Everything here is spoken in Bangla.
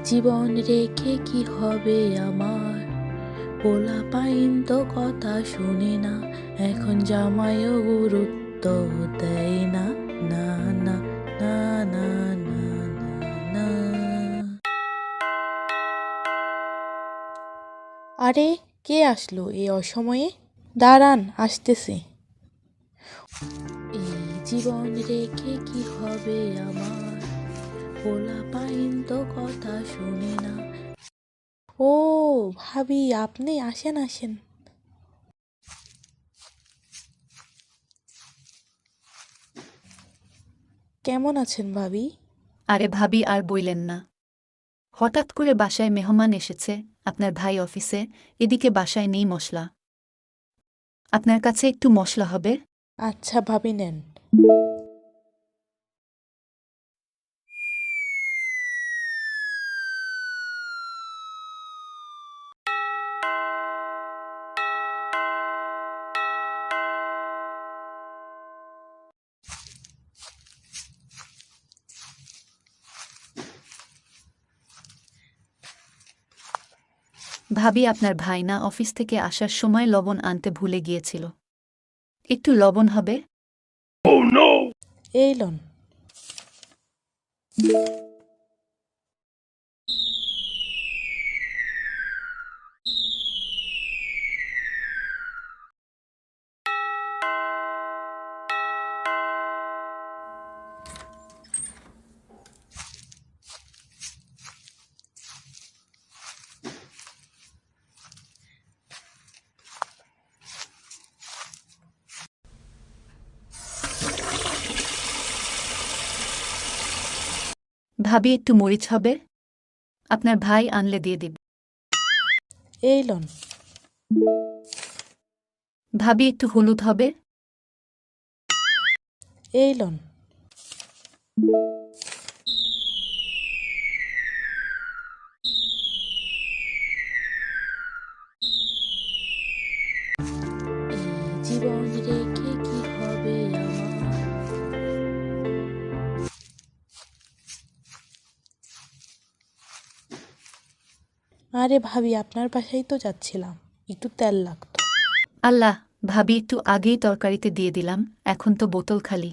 জীবন রেখে কি হবে আমার, পোলাপাইন তো কথা শুনে না, এখন জামাইও গুরুত্ব দেয় না। না না না না না না না। আরে, কে আসলো এই অসময়ে? দাঁড়ান, আসতেছে। এই জীবন রেখে কি হবে আমার, পোলাপাইন তো কথা শুনে না। ও ভাবি, আপনি আসেন আসেন। কেমন আছেন ভাবি? আরে ভাবি, আর বইলেন না। হঠাৎ করে বাসায় মেহমান এসেছে, আপনার ভাই অফিসে, এদিকে বাসায় নেই মশলা। আপনার কাছে একটু মশলা হবে? আচ্ছা ভাবি, নেন। ভাবি, আপনার ভাই না অফিস থেকে আসার সময় লবণ আনতে ভুলে গিয়েছিল। একটু লবণ হবে? এই লন। ভাবি, একটু মরিচ হবে? আপনার ভাই আনলে দিয়ে দিব। এই লন। ভাবি, একটু হলুদ হবে? এই লন। এই জীবন রেখে কি হবে আমার। আরে ভাবি, আপনার বাসায় তো যাচ্ছিলাম, একটু তেল লাগতো। আল্লাহ, ভাবি একটু আগেই তরকারিতে দিয়ে দিলাম, এখন তো বোতল খালি।